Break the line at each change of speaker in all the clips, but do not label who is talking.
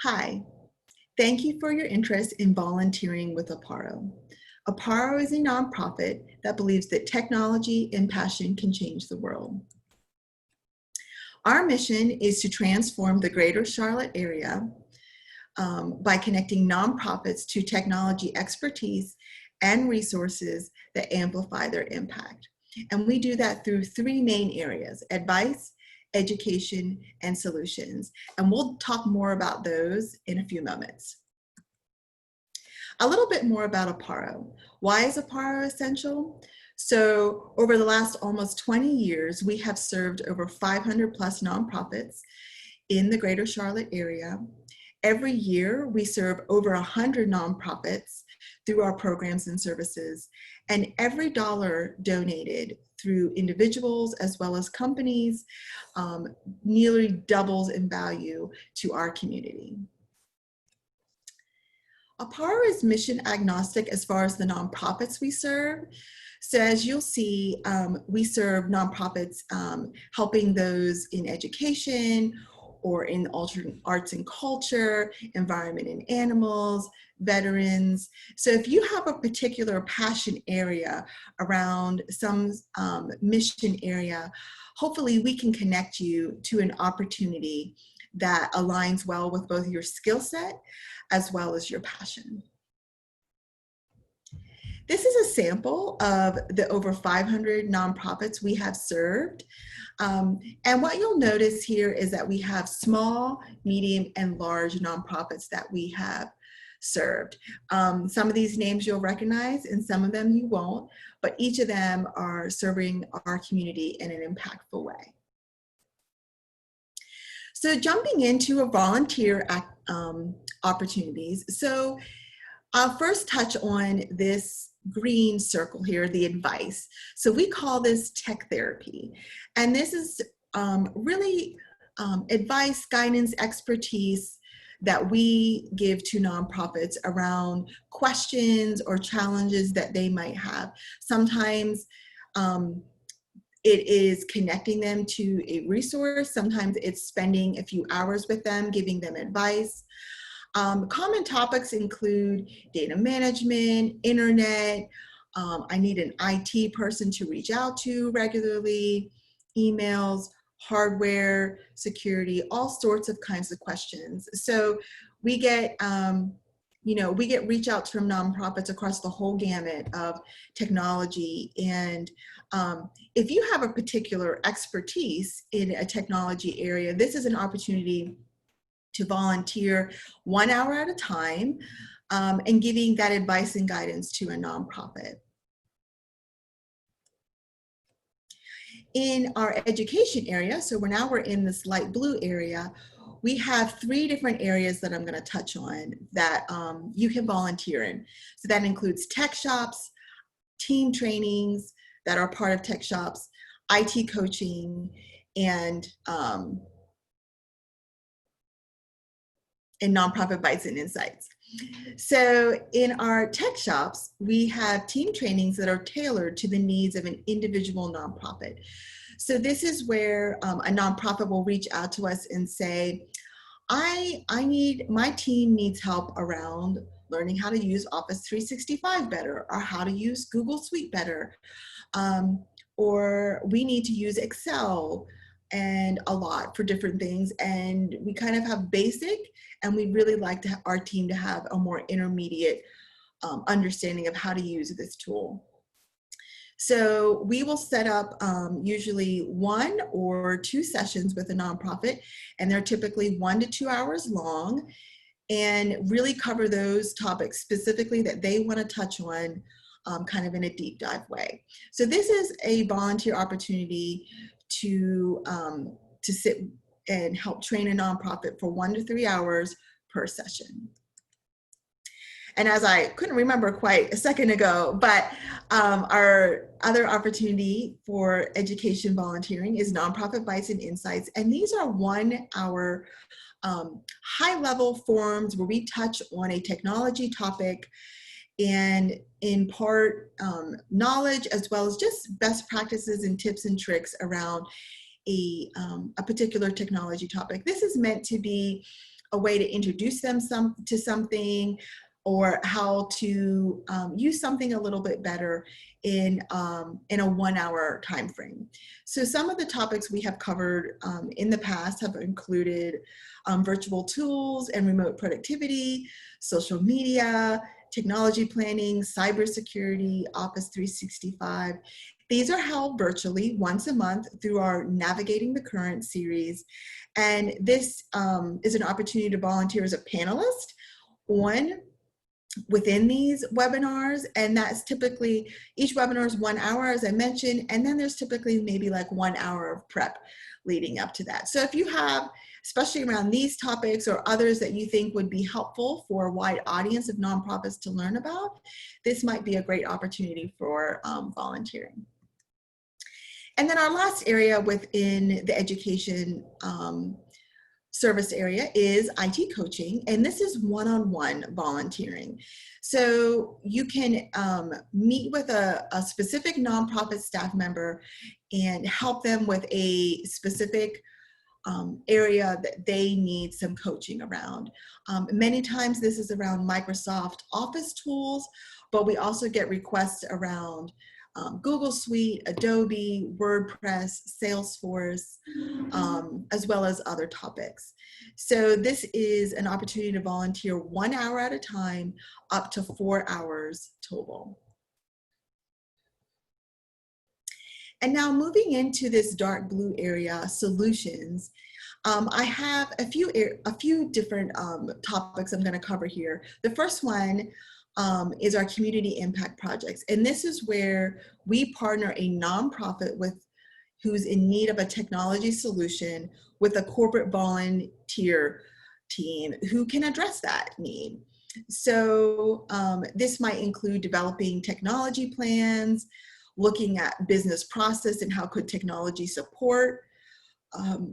Hi, thank you for your interest in volunteering with Apparo. Apparo is a nonprofit that believes that technology and passion can change the world. Our mission is to transform the greater Charlotte area by connecting nonprofits to technology expertise and resources that amplify their impact. And we do that through three main areas: advice, education, and solutions. And we'll talk more about those in a few moments. A little bit more about Apparo. Why is Apparo essential? So over the last almost 20 years, we have served over 500 plus nonprofits in the greater Charlotte area. Every year, we serve over 100 nonprofits through our programs and services, and every dollar donated through individuals as well as companies nearly doubles in value to our community. Apparo is mission agnostic as far as the nonprofits we serve. So as you'll see, we serve nonprofits helping those in education or in alternate arts and culture, environment and animals, veterans. So if you have a particular passion area around some mission area, hopefully we can connect you to an opportunity that aligns well with both your skill set as well as your passion. This is a sample of the over 500 nonprofits we have served. And what you'll notice here is that we have small, medium, and large nonprofits that we have served. Some of these names you'll recognize and some of them you won't, but each of them are serving our community in an impactful way. So jumping into a volunteer opportunities. So I'll first touch on this green circle here, the advice. So we call this tech therapy. And this is really advice, guidance, expertise that we give to nonprofits around questions or challenges that they might have. Sometimes it is connecting them to a resource. Sometimes it's spending a few hours with them, giving them advice. Common topics include data management, internet, I need an IT person to reach out to regularly, emails, hardware, security, all sorts of kinds of questions. So we get, we get reach outs from nonprofits across the whole gamut of technology. And if you have a particular expertise in a technology area, this is an opportunity to volunteer 1 hour at a time and giving that advice and guidance to a nonprofit. In our education area, so now we're in this light blue area, we have 3 different areas that I'm going to touch on that you can volunteer in. So that includes TechShops, team trainings that are part of TechShops, IT coaching, and nonprofit Bytes and Insights. So in our TechShops, we have team trainings that are tailored to the needs of an individual nonprofit. So this is where a nonprofit will reach out to us and say, my team needs help around learning how to use Office 365 better, or how to use Google Suite better, or we need to use Excel and a lot for different things. And we kind of have basic, and we'd really like to our team to have a more intermediate understanding of how to use this tool. So we will set up usually 1 or 2 sessions with a nonprofit, and they're typically 1 to 2 hours long, and really cover those topics specifically that they want to touch on kind of in a deep dive way. So this is a volunteer opportunity to sit and help train a nonprofit for 1 to 3 hours per session. And as I couldn't remember quite a second ago, but our other opportunity for education volunteering is Nonprofit Bytes and Insights. And these are 1 hour high-level forums where we touch on a technology topic and impart knowledge as well as just best practices and tips and tricks around a particular technology topic. This is meant to be a way to introduce them to something, or how to use something a little bit better in a 1 hour time frame. So some of the topics we have covered in the past have included virtual tools and remote productivity, social media, technology planning, cybersecurity, Office 365. These are held virtually once a month through our Navigating the Current series. And this is an opportunity to volunteer as a panelist within these webinars, and that's typically, each webinar is 1 hour, as I mentioned, and then there's typically maybe like 1 hour of prep leading up to that. So if you have, especially around these topics or others that you think would be helpful for a wide audience of nonprofits to learn about, this might be a great opportunity for volunteering. And then our last area within the education service area is IT coaching, and this is one-on-one volunteering. So you can meet with a specific nonprofit staff member and help them with a specific area that they need some coaching around. Many times this is around Microsoft Office tools, but we also get requests around Google Suite, Adobe, WordPress, Salesforce, as well as other topics. So this is an opportunity to volunteer 1 hour at a time, up to 4 hours total. And now moving into this dark blue area, solutions, I have a few different topics I'm going to cover here. The first one is our community impact projects. And this is where we partner a nonprofit who's in need of a technology solution with a corporate volunteer team who can address that need. So this might include developing technology plans, looking at business process and how could technology support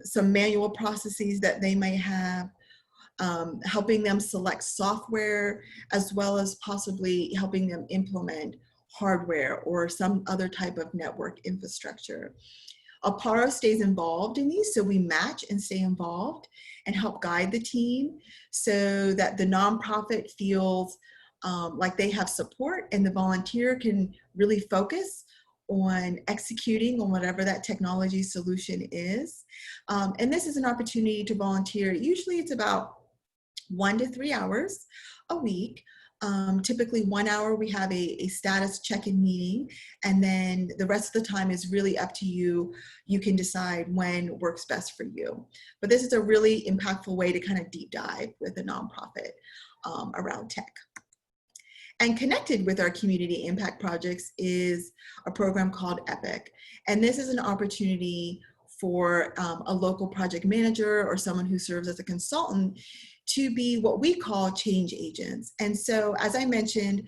some manual processes that they may have, helping them select software, as well as possibly helping them implement hardware or some other type of network infrastructure. Apparo stays involved in these, so we match and stay involved and help guide the team so that the nonprofit feels like they have support and the volunteer can really focus on executing on whatever that technology solution is. And this is an opportunity to volunteer. Usually it's about 1 to 3 hours a week. Typically 1 hour we have a status check-in meeting, and then the rest of the time is really up to you. You can decide when works best for you. But this is a really impactful way to kind of deep dive with a nonprofit around tech. And connected with our community impact projects is a program called EPIC. And this is an opportunity for a local project manager or someone who serves as a consultant to be what we call change agents. And so, as I mentioned,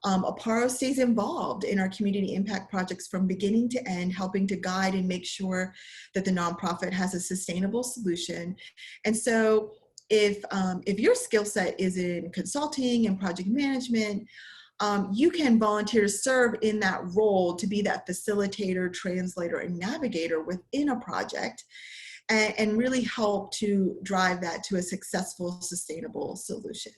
Apparo stays involved in our community impact projects from beginning to end, helping to guide and make sure that the nonprofit has a sustainable solution. And so if your skill set is in consulting and project management, you can volunteer to serve in that role to be that facilitator, translator, and navigator within a project and really help to drive that to a successful, sustainable solution.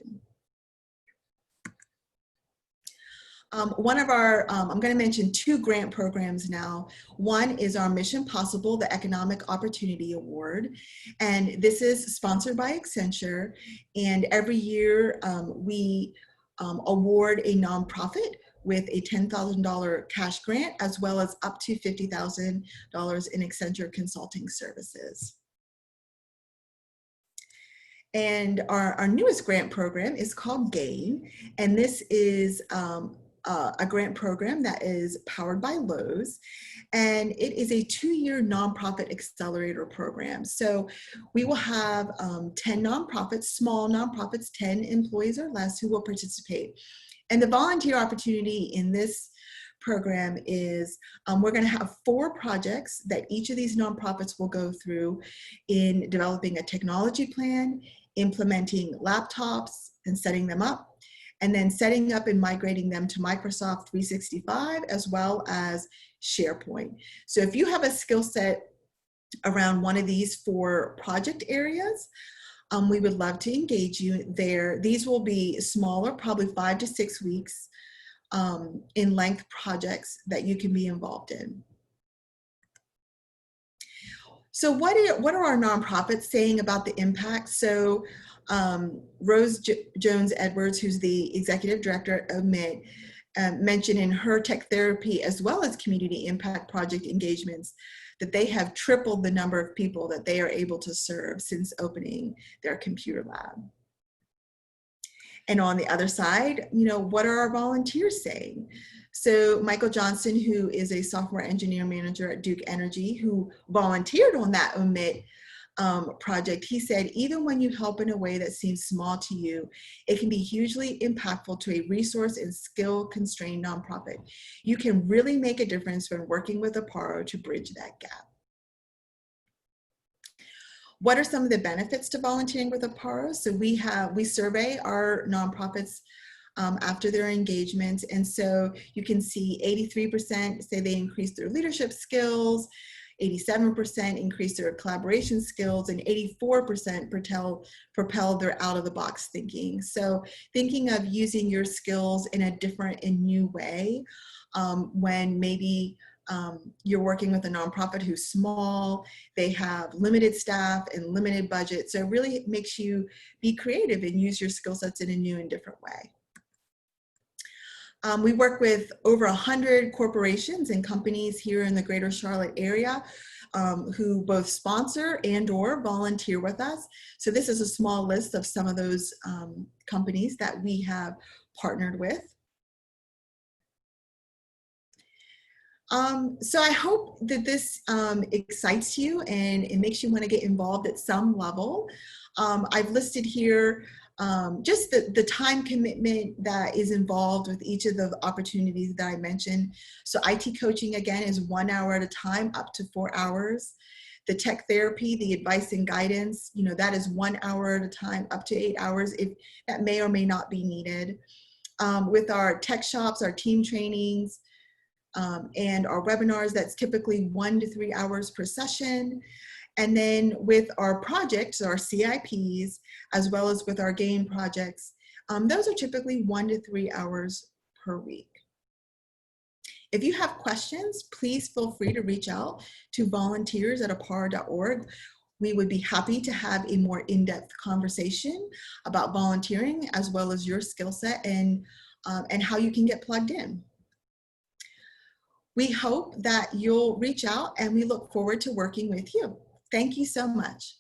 One of our, I'm going to mention 2 grant programs now. One is our Mission Possible, the Economic Opportunity Award. And this is sponsored by Accenture. And every year we award a nonprofit with a $10,000 cash grant, as well as up to $50,000 in Accenture consulting services. And our newest grant program is called GAIN, and this is a grant program that is powered by Lowe's, and it is a 2-year nonprofit accelerator program. So we will have 10 nonprofits, small nonprofits, 10 employees or less, who will participate. And the volunteer opportunity in this program is we're going to have 4 projects that each of these nonprofits will go through in developing a technology plan, implementing laptops and setting them up, and then setting up and migrating them to Microsoft 365 as well as SharePoint. So if you have a skill set around one of these 4 project areas, we would love to engage you there. These will be smaller, probably 5 to 6 weeks in length projects that you can be involved in. So what are our nonprofits saying about the impact? So Rose Jones Edwards, who's the executive director of MIT, mentioned in her tech therapy as well as community impact project engagements that they have tripled the number of people that they are able to serve since opening their computer lab. And on the other side, what are our volunteers saying? So Michael Johnson, who is a software engineer manager at Duke Energy, who volunteered on that OMIT project, he said, even when you help in a way that seems small to you, it can be hugely impactful to a resource and skill constrained nonprofit. You can really make a difference when working with Apparo to bridge that gap. What are some of the benefits to volunteering with Apparo? So we survey our nonprofits after their engagement. And so you can see 83% say they increased their leadership skills, 87% increased their collaboration skills, and 84% propelled their out-of-the-box thinking. So thinking of using your skills in a different and new way when maybe you're working with a nonprofit who's small, they have limited staff and limited budget. So it really makes you be creative and use your skill sets in a new and different way. We work with over 100 corporations and companies here in the greater Charlotte area who both sponsor and or volunteer with us. So this is a small list of some of those companies that we have partnered with. So I hope that this excites you and it makes you want to get involved at some level. I've listed here just the time commitment that is involved with each of the opportunities that I mentioned. So IT coaching, again, is 1 hour at a time, up to 4 hours. The tech therapy, the advice and guidance, that is 1 hour at a time, up to 8 hours, if that may or may not be needed. With our tech shops, our team trainings, and our webinars, that's typically 1 to 3 hours per session. And then with our projects, our CIPs, as well as with our game projects, those are typically 1 to 3 hours per week. If you have questions, please feel free to reach out to volunteers@apparo.org. We would be happy to have a more in-depth conversation about volunteering, as well as your skill set and how you can get plugged in. We hope that you'll reach out and we look forward to working with you. Thank you so much.